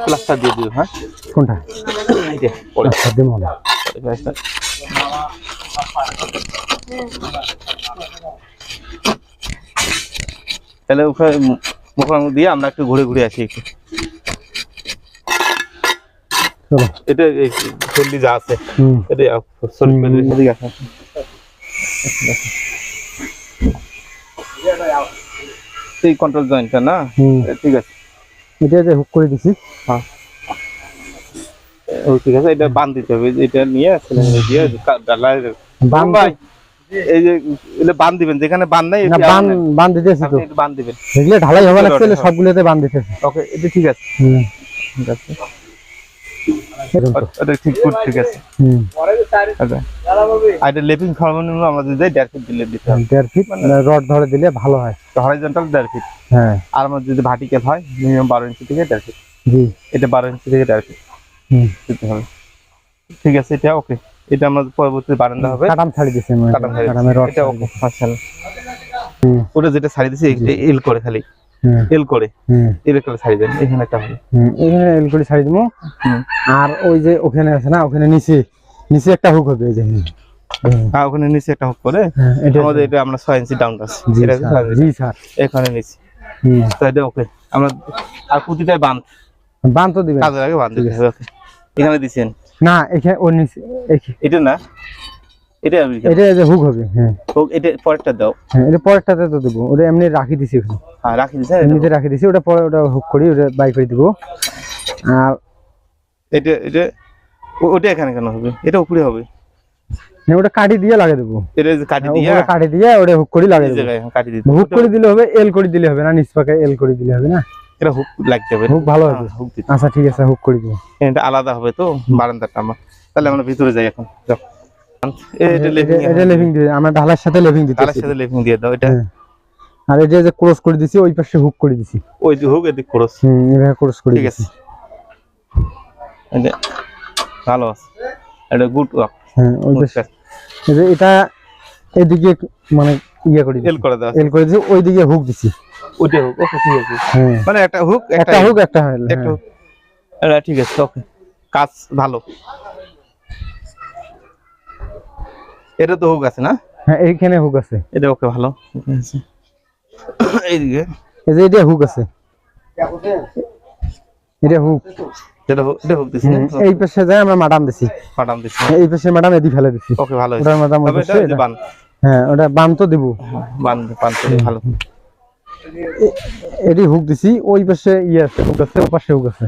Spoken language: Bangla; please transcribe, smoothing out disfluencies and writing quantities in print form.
প্লাস্টার দিয়ে দিও। হ্যাঁ কোনটা এই যে পরে দিব না প্লাস্টার তাহলে ওখানে মুখোমুখি দিয়ে আমরা একটু ঘুরে ঘুরে আসি একটু। চলো এটা হেলদি যা আছে এটা এদিকে আসো। এই কন্ট্রোল জয়েন্টটা না ঠিক আছে এটা যে হুক করে দিছি হ্যাঁ ও ঠিক আছে এটা বাঁধ দিতে হবে এটা নিয়ে দিয়ে ডালায় বাঁধ ভাই এই যে এটা বাঁধ দিবেন যেখানে বাঁধ নাই না বাঁধ দিতেছি তো বাঁধ দিবেন এগুলো ঢালাই হবে না তাহলে সবগুলোতে বাঁধ দিতেছি ওকে এটা ঠিক আছে ঠিক আছে এটা ঠিক আছে আচ্ছা আর এটা লেপিং সর্বনিম্ন আমরা যদি 1.5 ফিট দিলে দিতে হবে 1.5 ফিট রড ধরে দিলে ভালো হয় হরিজন্টাল 1.5 ফিট হ্যাঁ আর আমাদের যদি ভার্টিক্যাল হয় মিনিমাম 12 ইঞ্চি থেকে 1.5 ফিট জি এটা 12 ইঞ্চি থেকে 1.5 ফিট দিতে হবে ঠিক আছে এটা ওকে এটা আমাদের পরবর্তী বারান্দা হবে কাটাম ছাড়ি দিছি কাটামের রড এটা ওকে মাশাআল্লাহ ওটা যেটা ছাড়ি দিছি এল করে খালি এল করে এল করে ছাড়ি দেন এখানে একটা হবে এখানে এল করে ছাড়ি দিমু আর ওই যে ওখানে আছে না ওখানে নিচে একটা হুক হবে এই যে হ্যাঁ ওখানে নিচে একটা হুক করে আমাদের এটা আমরা 6 ইঞ্চি ডাউন আছে এটা জি স্যার এখানে নিচে তো এটা ওকে আমরা আর প্রতিটাই বাঁধ তো দিবেন কাজের আগে বাঁধ দিতে হবে ওকে এখানে দিবেন না এখানে ওর নিচে এটা না এটা যে হুক হবে হ্যাঁ হুক এটা পরেরটা দাও হ্যাঁ এটা পরেরটাতে তো দেব ওটা এমনি রাখি দিছি ওখানে হ্যাঁ রাখি দিছি এমনিতে রাখি দিছি ওটা পরে ওটা হুক করি ওটা বাই করে দিব আর এটা ওটা এখানে কেন হবে এটা উপরে হবে না ওটা কাটি দিয়ে লাগিয়ে দেব এটা কাটি দিয়ে ওটা হুক করে লাগিয়ে দেব কাটি দিতে হুক করে দিলে হবে এল করে দিলে হবে না নিচ পাকে এল করে দিলে হবে না এটা হুক লাগতে হবে হুক ভালো হবে হুক দিতে আচ্ছা ঠিক আছে হুক করে দিব এটা আলাদা হবে তো বারান্দাটা আমার তাহলে আমরা ভিতরে যাই এখন যাও এটা লেভিং দিয়ে আমরা ঢালার সাথে লেভিং দিতেছি ঢালার সাথে লেভিং দিয়ে দাও এটা আর এটা যে ক্রস করে দিছি ওই পাশে হুক করে দিছি ওই যে হুক এদিক ক্রস এভাবে ক্রস করে ঠিক আছে এটা ভালো আছে এটা গুড ওয়ার্ক হ্যাঁ ওই পাশে এটা এদিকে মানে ইয়া করে এল করে দাও এল করে দিছি ওই দিকে হুক দিছি ওইটা হুক ওকে ঠিক আছে মানে একটা হুক একটা একটা এটা ঠিক আছে ওকে কাজ ভালো এটা তো হুক আছে না হ্যাঁ এইখানে হুক আছে এটা ওকে ভালো আছে এইদিকে এই যে এটা হুক আছে এটা হুক এটা হুক দিছি এই পাশে যায় আমরা মাডাম দিছি এই পাশে মাডাম এদি ফেলে দিছি ওকে ভালো ওটার মাডাম তবে এটা বান হ্যাঁ ওটা বান তো দেব বান তো ভালো এডি হুক দিছি ওই পাশে আছে হুক আছে ওই পাশে হুক আছে